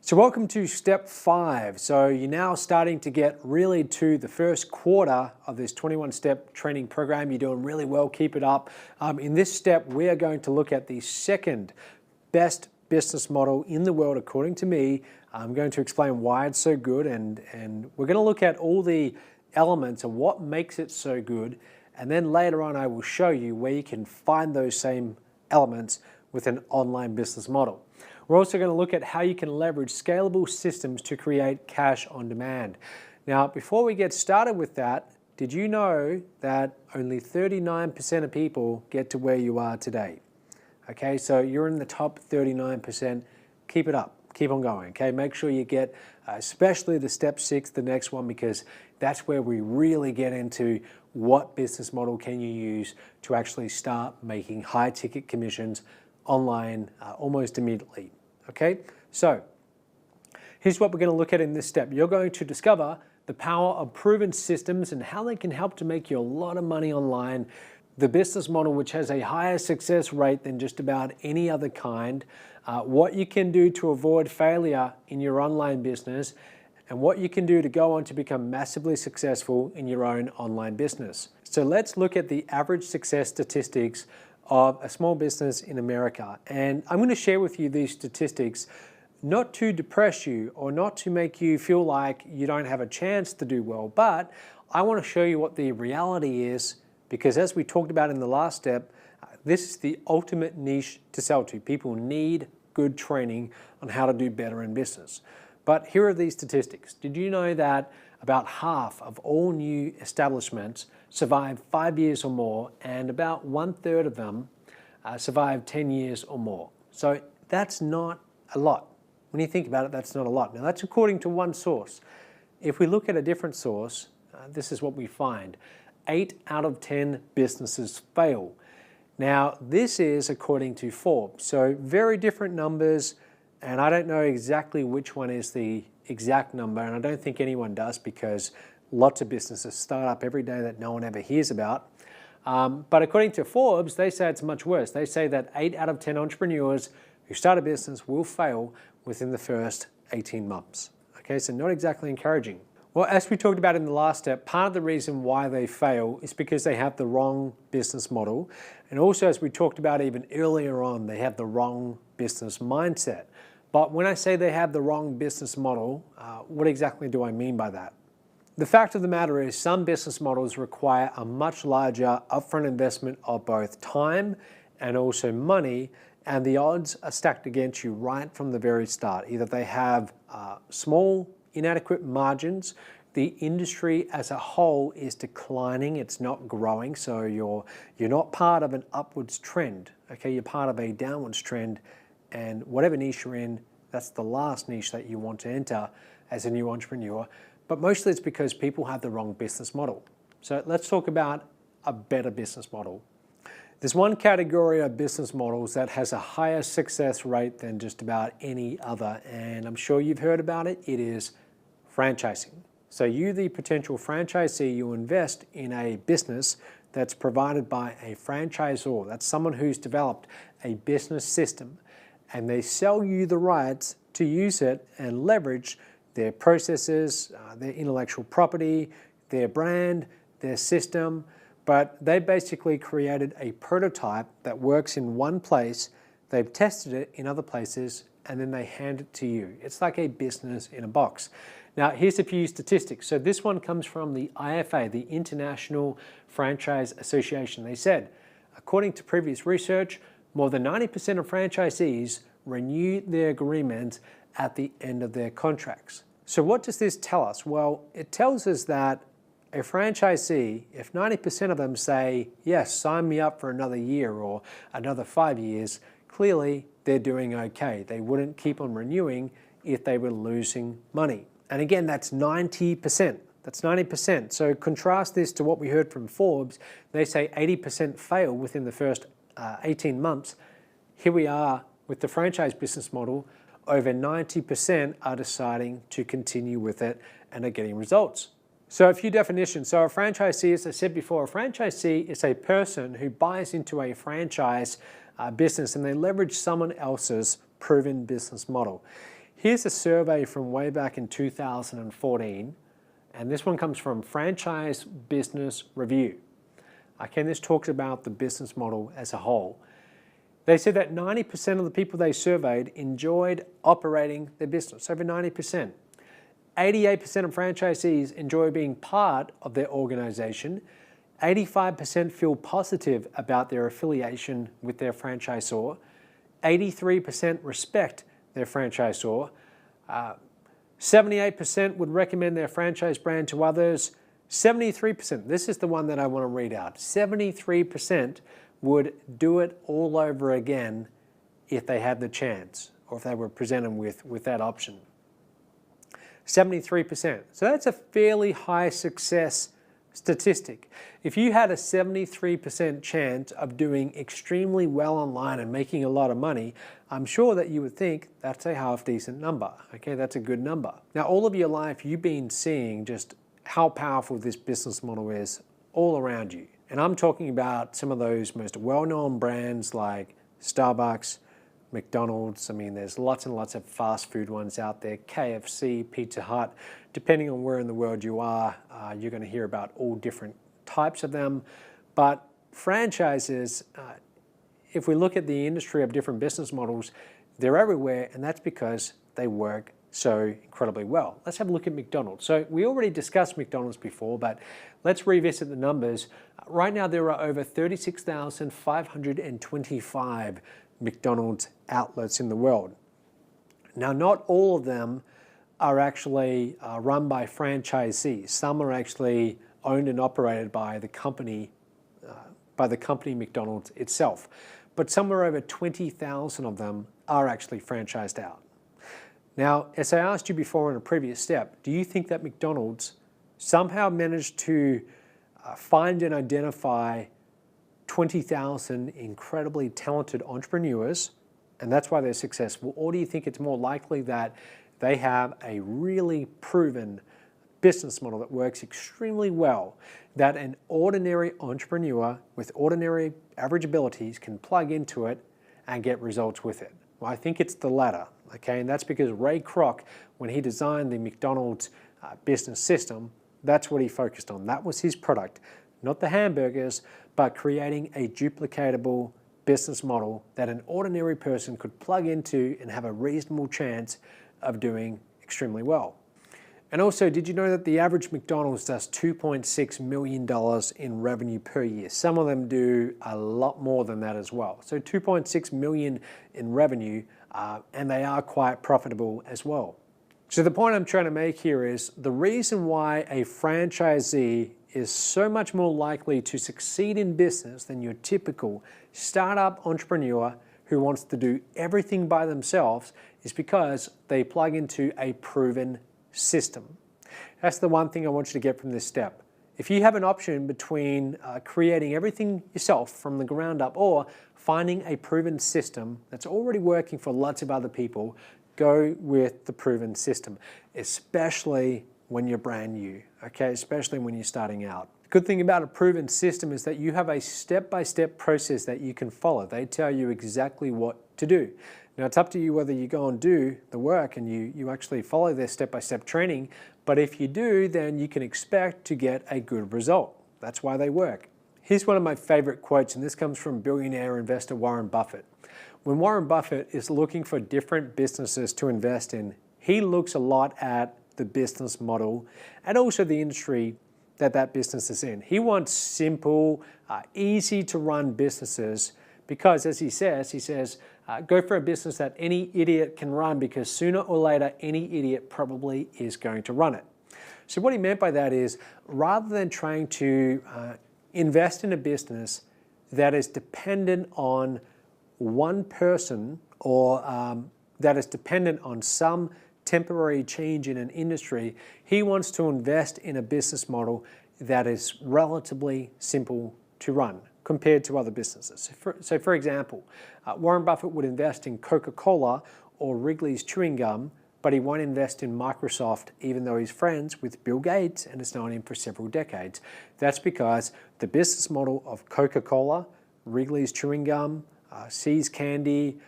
So welcome to step 5. So you're now starting to get really to the first quarter of this 21-step training program. You're doing really well, keep it up. In this step, we are going to look at the second best business model in the world, according to me. I'm going to explain why it's so good, and we're going to look at all the elements of what makes it so good. And then later on, I will show you where you can find those same elements with an online business model. We're also going to look at how you can leverage scalable systems to create cash on demand. Now, before we get started with that, did you know that only 39% of people get to where you are today? Okay, so you're in the top 39%. Keep it up. Keep on going, okay? Make sure you get, especially the step 6, the next one, because that's where we really get into what business model can you use to actually start making high ticket commissions online almost immediately. Okay, so here's what we're going to look at in this step. You're going to discover the power of proven systems and how they can help to make you a lot of money online, the business model which has a higher success rate than just about any other kind, what you can do to avoid failure in your online business, and what you can do to go on to become massively successful in your own online business. So let's look at the average success statistics of a small business in America. And I'm going to share with you these statistics not to depress you or not to make you feel like you don't have a chance to do well, but I want to show you what the reality is, because as we talked about in the last step, this is the ultimate niche to sell to. People need good training on how to do better in business. But here are these statistics. Did you know that about half of all new establishments survive 5 years or more, and about 1/3 of them survive 10 years or more? So that's not a lot. When you think about it, that's not a lot. Now that's according to one source. If we look at a different source, this is what we find. 8 out of 10 businesses fail. Now this is according to Forbes. So very different numbers, and I don't know exactly which one is the exact number, and I don't think anyone does, because lots of businesses start up every day that no one ever hears about. But according to Forbes, they say it's much worse. They say that 8 out of 10 entrepreneurs who start a business will fail within the first 18 months. Okay, so not exactly encouraging. Well, as we talked about in the last step, part of the reason why they fail is because they have the wrong business model. And also, as we talked about even earlier on, they have the wrong business mindset. But when I say they have the wrong business model, what exactly do I mean by that? The fact of the matter is some business models require a much larger upfront investment of both time and also money, and the odds are stacked against you right from the very start. Either they have small, inadequate margins, the industry as a whole is declining, it's not growing, so you're not part of an upwards trend, okay? You're part of a downwards trend, and whatever niche you're in, that's the last niche that you want to enter as a new entrepreneur. But mostly it's because people have the wrong business model. So let's talk about a better business model. There's one category of business models that has a higher success rate than just about any other, and I'm sure you've heard about it. It is franchising. So you, the potential franchisee, you invest in a business that's provided by a franchisor. That's someone who's developed a business system, and they sell you the rights to use it and leverage their processes, their intellectual property, their brand, their system. But they basically created a prototype that works in one place, they've tested it in other places, and then they hand it to you. It's like a business in a box. Now, here's a few statistics. So this one comes from the IFA, the International Franchise Association. They said, according to previous research, more than 90% of franchisees renew their agreement at the end of their contracts. So what does this tell us? Well, it tells us that a franchisee, if 90% of them say, yes, sign me up for another year or another 5 years, clearly they're doing okay. They wouldn't keep on renewing if they were losing money. And again, that's 90%. That's 90%. So contrast this to what we heard from Forbes. They say 80% fail within the first 18 months. Here we are with the franchise business model. Over 90% are deciding to continue with it and are getting results. So a few definitions. So a franchisee, as I said before, a franchisee is a person who buys into a franchise business and they leverage someone else's proven business model. Here's a survey from way back in 2014, and this one comes from Franchise Business Review. Okay, this talks about the business model as a whole. They said that 90% of the people they surveyed enjoyed operating their business, over 90%. 88% of franchisees enjoy being part of their organization. 85% feel positive about their affiliation with their franchisor. 83% respect their franchisor. 78% would recommend their franchise brand to others. 73%, this is the one that I want to read out, 73% would do it all over again if they had the chance, or if they were presented with that option. 73%. So that's a fairly high success statistic. If you had a 73% chance of doing extremely well online and making a lot of money, I'm sure that you would think that's a half decent number. Okay, that's a good number. Now, all of your life, you've been seeing just how powerful this business model is all around you. And I'm talking about some of those most well-known brands like Starbucks, McDonald's. I mean, there's lots and lots of fast food ones out there, KFC, Pizza Hut. Depending on where in the world you are, you're going to hear about all different types of them. But franchises, if we look at the industry of different business models, they're everywhere, and that's because they work so incredibly well. Let's have a look at McDonald's. So we already discussed McDonald's before, but let's revisit the numbers. Right now, there are over 36,525 McDonald's outlets in the world. Now, not all of them are actually run by franchisees. Some are actually owned and operated by the company McDonald's itself. But somewhere over 20,000 of them are actually franchised out. Now, as I asked you before in a previous step, do you think that McDonald's somehow managed to find and identify 20,000 incredibly talented entrepreneurs, and that's why they're successful? Or do you think it's more likely that they have a really proven business model that works extremely well, that an ordinary entrepreneur with ordinary average abilities can plug into it and get results with it? Well, I think it's the latter, okay? And that's because Ray Kroc, when he designed the McDonald's business system, that's what he focused on. That was his product, not the hamburgers, but creating a duplicatable business model that an ordinary person could plug into and have a reasonable chance of doing extremely well. And also, did you know that the average McDonald's does $2.6 million in revenue per year? Some of them do a lot more than that as well. So $2.6 million in revenue, and they are quite profitable as well. So the point I'm trying to make here is the reason why a franchisee is so much more likely to succeed in business than your typical startup entrepreneur who wants to do everything by themselves is because they plug into a proven system. That's the one thing I want you to get from this step. If you have an option between creating everything yourself from the ground up or finding a proven system that's already working for lots of other people, go with the proven system, especially when you're brand new, okay? Especially when you're starting out. The good thing about a proven system is that you have a step-by-step process that you can follow. They tell you exactly what to do. Now, it's up to you whether you go and do the work and you actually follow their step-by-step training, but if you do, then you can expect to get a good result. That's why they work. Here's one of my favorite quotes, and this comes from billionaire investor Warren Buffett. When Warren Buffett is looking for different businesses to invest in, he looks a lot at the business model and also the industry that business is in. He wants simple, easy to run businesses because, as he says, go for a business that any idiot can run because sooner or later, any idiot probably is going to run it. So what he meant by that is rather than trying to invest in a business that is dependent on one person or that is dependent on some temporary change in an industry, he wants to invest in a business model that is relatively simple to run compared to other businesses. So for example, Warren Buffett would invest in Coca-Cola or Wrigley's chewing gum, but he won't invest in Microsoft even though he's friends with Bill Gates and has known him for several decades. That's because the business model of Coca-Cola, Wrigley's chewing gum, See's Candy,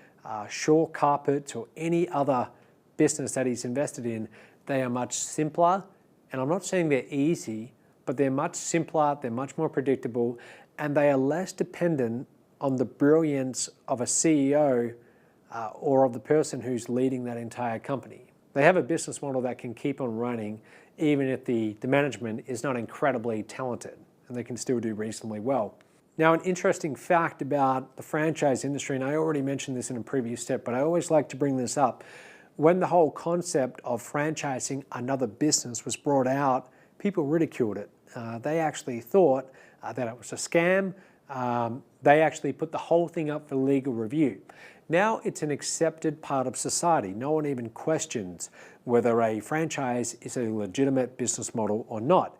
Shaw Carpets, or any other business that he's invested in, they are much simpler. And I'm not saying they're easy, but they're much simpler, they're much more predictable, and they are less dependent on the brilliance of a CEO or of the person who's leading that entire company. They have a business model that can keep on running even if the management is not incredibly talented, and they can still do reasonably well. Now, an interesting fact about the franchise industry, and I already mentioned this in a previous step, but I always like to bring this up. When the whole concept of franchising another business was brought out, people ridiculed it. They actually thought that it was a scam. They actually put the whole thing up for legal review. Now it's an accepted part of society. No one even questions whether a franchise is a legitimate business model or not.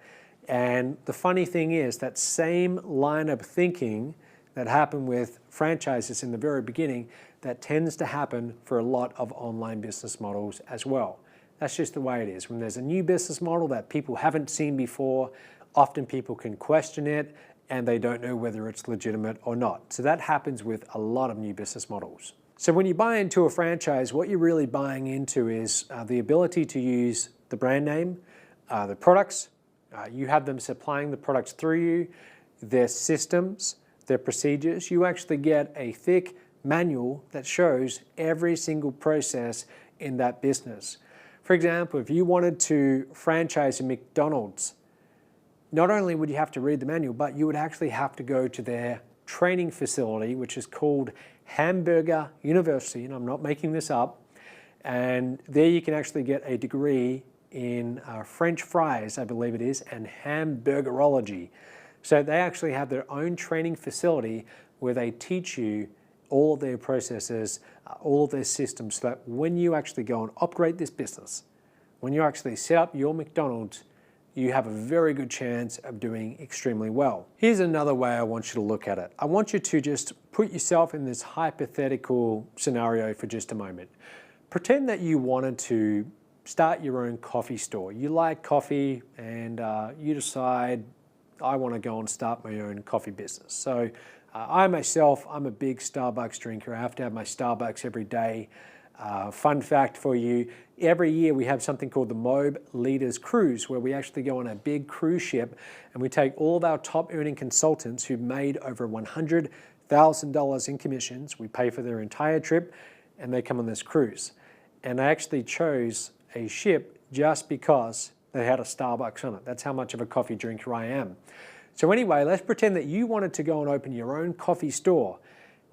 And the funny thing is that same line of thinking that happened with franchises in the very beginning, that tends to happen for a lot of online business models as well. That's just the way it is. When there's a new business model that people haven't seen before, often people can question it and they don't know whether it's legitimate or not. So that happens with a lot of new business models. So when you buy into a franchise, what you're really buying into is the ability to use the brand name, the products, you have them supplying the products through you, their systems, their procedures. You actually get a thick manual that shows every single process in that business. For example, if you wanted to franchise a McDonald's, not only would you have to read the manual, but you would actually have to go to their training facility, which is called Hamburger University, and I'm not making this up. And there you can actually get a degree in French fries, I believe it is, and hamburgerology. So they actually have their own training facility where they teach you all of their processes, all of their systems, so that when you actually go and operate this business, when you actually set up your McDonald's, you have a very good chance of doing extremely well. Here's another way I want you to look at it. I want you to just put yourself in this hypothetical scenario for just a moment. Pretend that you wanted to start your own coffee store. You like coffee and you decide, I want to go and start my own coffee business. So I myself, I'm a big Starbucks drinker. I have to have my Starbucks every day. Fun fact for you, every year we have something called the Mobe Leaders Cruise, where we actually go on a big cruise ship and we take all of our top earning consultants who've made over $100,000 in commissions. We pay for their entire trip and they come on this cruise. And I actually chose a ship just because they had a Starbucks on it. That's how much of a coffee drinker I am. So anyway, let's pretend that you wanted to go and open your own coffee store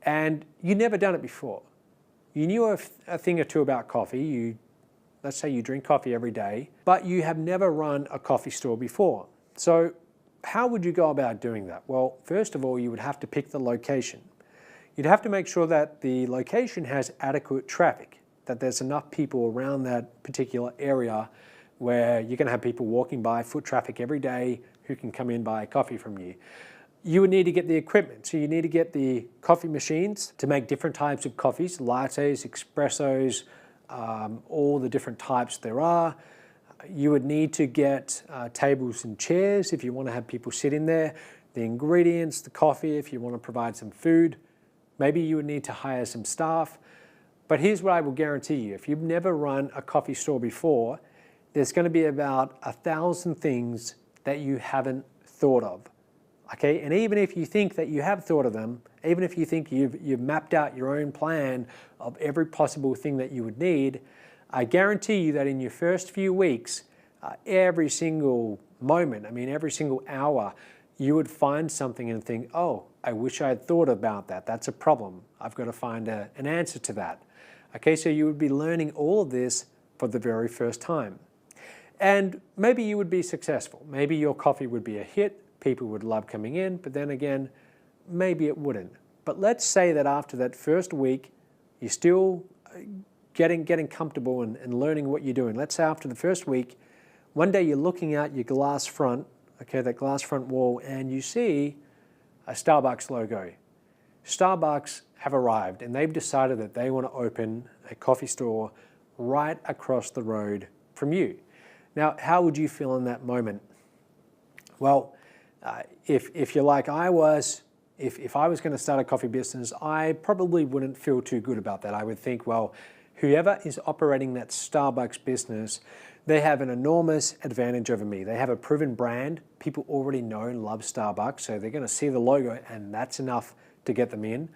and you'd never done it before. You knew a thing or two about coffee. Let's say you drink coffee every day, but you have never run a coffee store before. So how would you go about doing that? Well, first of all, you would have to pick the location. You'd have to make sure that the location has adequate traffic, that there's enough people around that particular area where you're going to have people walking by, foot traffic every day, who can come in buy coffee from you. You would need to get the equipment. So you need to get the coffee machines to make different types of coffees, lattes, espressos, all the different types there are. You would need to get tables and chairs if you want to have people sit in there, the ingredients, the coffee, if you want to provide some food. Maybe you would need to hire some staff. But here's what I will guarantee you. If you've never run a coffee store before, there's going to be about 1,000 things that you haven't thought of. Okay, and even if you think that you have thought of them, even if you think you've mapped out your own plan of every possible thing that you would need, I guarantee you that in your first few weeks, every single moment, every single hour, you would find something and think, oh, I wish I had thought about that. That's a problem. I've got to find an answer to that. Okay, so you would be learning all of this for the very first time. And maybe you would be successful. Maybe your coffee would be a hit. People would love coming in, but then again, maybe it wouldn't. But let's say that after that first week, you're still getting comfortable and learning what you're doing. Let's say after the first week, one day you're looking at your glass front, okay, that glass front wall, and you see a Starbucks logo. Starbucks have arrived and they've decided that they want to open a coffee store right across the road from you. Now, how would you feel in that moment? Well, if you're like I was, if I was going to start a coffee business, I probably wouldn't feel too good about that. I would think, well, whoever is operating that Starbucks business, they have an enormous advantage over me. They have a proven brand. People already know and love Starbucks, so they're going to see the logo, and that's enough to get them in.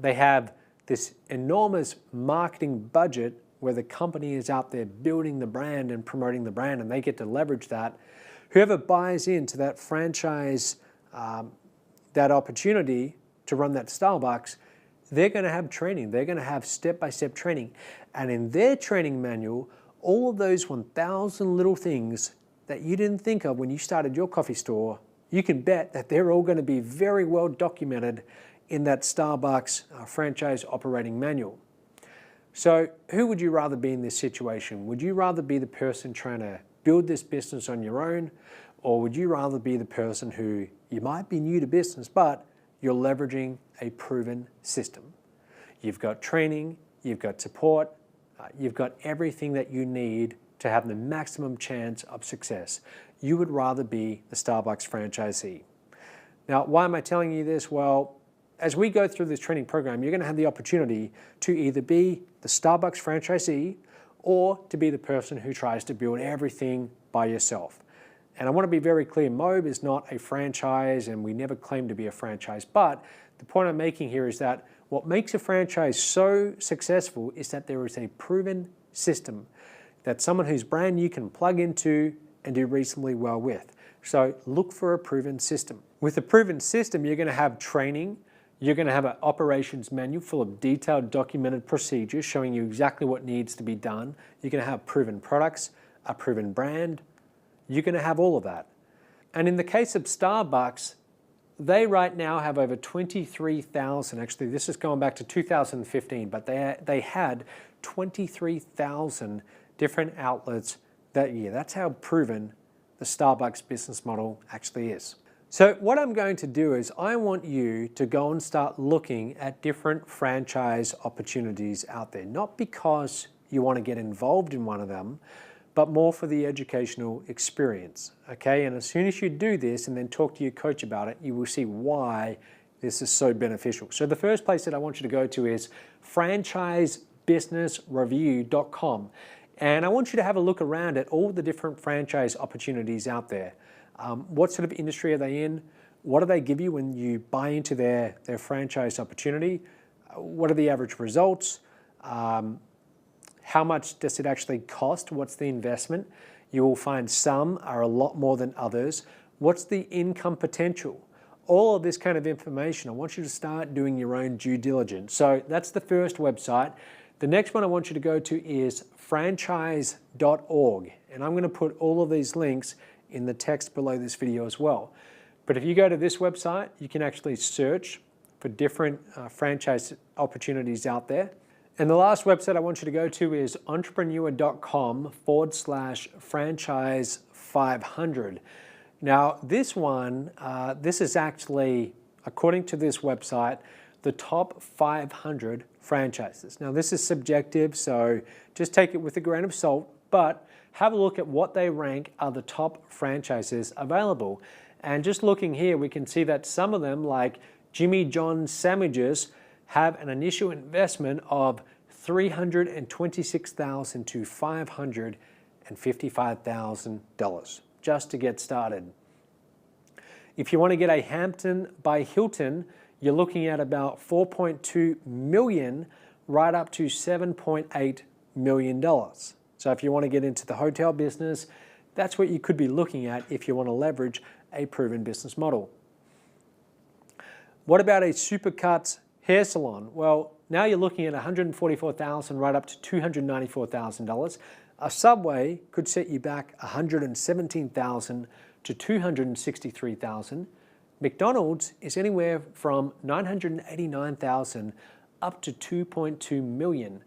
They have this enormous marketing budget where the company is out there building the brand and promoting the brand, and they get to leverage that. Whoever buys into that franchise, that opportunity to run that Starbucks, they're going to have training. They're going to have step-by-step training. And in their training manual, all of those 1,000 little things that you didn't think of when you started your coffee store, you can bet that they're all going to be very well documented in that Starbucks franchise operating manual. So who would you rather be in this situation? Would you rather be the person trying to build this business on your own, or would you rather be the person who you might be new to business, but you're leveraging a proven system? You've got training, you've got support, you've got everything that you need to have the maximum chance of success. You would rather be the Starbucks franchisee. Now, why am I telling you this? Well, as we go through this training program, you're going to have the opportunity to either be the Starbucks franchisee or to be the person who tries to build everything by yourself. And I want to be very clear, Mobe is not a franchise, and we never claim to be a franchise. But the point I'm making here is that what makes a franchise so successful is that there is a proven system that someone whose brand you can plug into and do reasonably well with. So look for a proven system. With a proven system, you're going to have training. You're going to have an operations manual full of detailed documented procedures showing you exactly what needs to be done. You're going to have proven products, a proven brand. You're going to have all of that. And in the case of Starbucks, they right now have over 23,000, actually this is going back to 2015, but they had 23,000 different outlets that year. That's how proven the Starbucks business model actually is. So what I'm going to do is I want you to go and start looking at different franchise opportunities out there, not because you want to get involved in one of them, but more for the educational experience, okay? And as soon as you do this and then talk to your coach about it, you will see why this is so beneficial. So the first place that I want you to go to is franchisebusinessreview.com. And I want you to have a look around at all the different franchise opportunities out there. What sort of industry are they in? What do they give you when you buy into their franchise opportunity? What are the average results? How much does it actually cost? What's the investment? You will find some are a lot more than others. What's the income potential? All of this kind of information, I want you to start doing your own due diligence. So that's the first website. The next one I want you to go to is franchise.org. And I'm going to put all of these links in the text below this video as well. But if you go to this website, you can actually search for different franchise opportunities out there. And the last website I want you to go to is entrepreneur.com/franchise500. Now this one, this is actually, according to this website, the top 500 franchises. Now this is subjective, so just take it with a grain of salt, but have a look at what they rank are the top franchises available. And just looking here, we can see that some of them, like Jimmy John's Sandwiches, have an initial investment of $326,000 to $555,000 just to get started. If you want to get a Hampton by Hilton, you're looking at about $4.2 million right up to $7.8 million. So if you want to get into the hotel business, that's what you could be looking at if you want to leverage a proven business model. What about a Supercuts hair salon? Well, now you're looking at $144,000 right up to $294,000. A Subway could set you back $117,000 to $263,000. McDonald's is anywhere from $989,000 up to $2.2 million.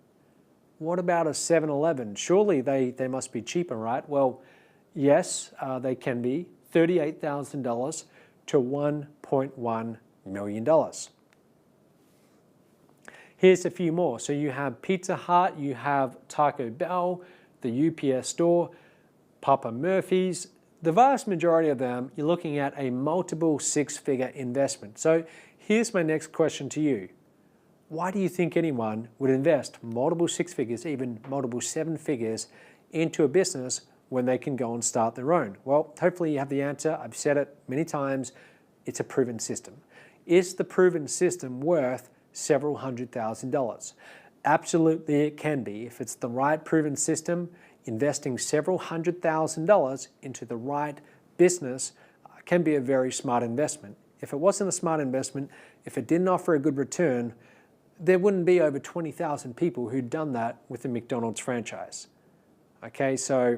What about a 7-Eleven? Surely they must be cheaper, right? Well, yes, they can be. $38,000 to $1.1 million. Here's a few more. So you have Pizza Hut, you have Taco Bell, the UPS store, Papa Murphy's. The vast majority of them, you're looking at a multiple six-figure investment. So here's my next question to you. why do you think anyone would invest multiple six figures, even multiple seven figures into a business when they can go and start their own? Well, hopefully you have the answer. I've said it many times. It's a proven system. Is the proven system worth several $100,000? Absolutely it can be. If it's the right proven system, investing several $100,000 into the right business can be a very smart investment. If it wasn't a smart investment, if it didn't offer a good return, there wouldn't be over 20,000 people who'd done that with the McDonald's franchise. Okay, so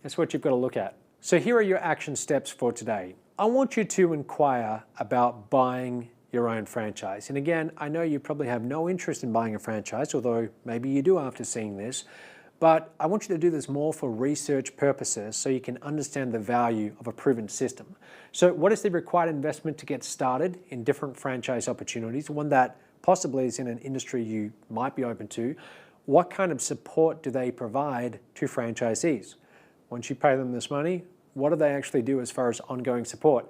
that's what you've got to look at. So here are your action steps for today. I want you to inquire about buying your own franchise. And again, I know you probably have no interest in buying a franchise, although maybe you do after seeing this, but I want you to do this more for research purposes so you can understand the value of a proven system. So what is the required investment to get started in different franchise opportunities, one that possibly is in an industry you might be open to? What kind of support do they provide to franchisees? Once you pay them this money, what do they actually do as far as ongoing support?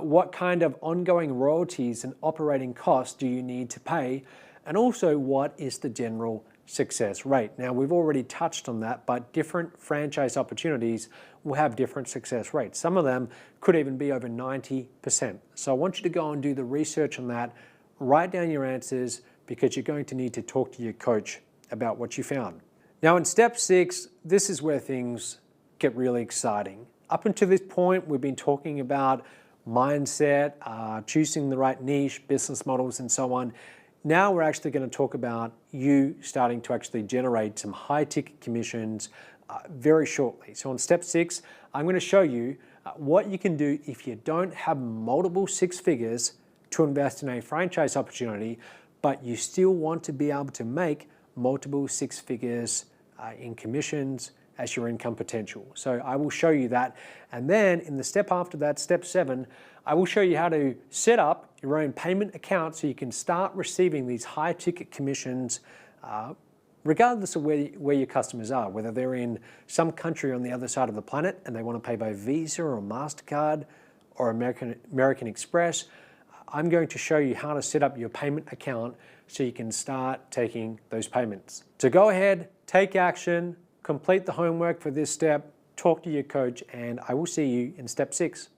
What kind of ongoing royalties and operating costs do you need to pay? And also, what is the general success rate? Now, we've already touched on that, but different franchise opportunities will have different success rates. Some of them could even be over 90%. So I want you to go and do the research on that, write down your answers, because you're going to need to talk to your coach about what you found. Now, in step 6, this is where things get really exciting. Up until this point, we've been talking about mindset, choosing the right niche, business models, and so on. Now we're actually going to talk about you starting to actually generate some high-ticket commissions very shortly. So on step 6, I'm going to show you what you can do if you don't have multiple six figures to invest in a franchise opportunity, but you still want to be able to make multiple six figures in commissions as your income potential. So I will show you that. And then in the step after that, step 7, I will show you how to set up your own payment account so you can start receiving these high ticket commissions regardless of where your customers are, whether they're in some country on the other side of the planet and they want to pay by Visa or MasterCard or American Express. I'm going to show you how to set up your payment account so you can start taking those payments. So go ahead, take action, complete the homework for this step, talk to your coach, and I will see you in step 6.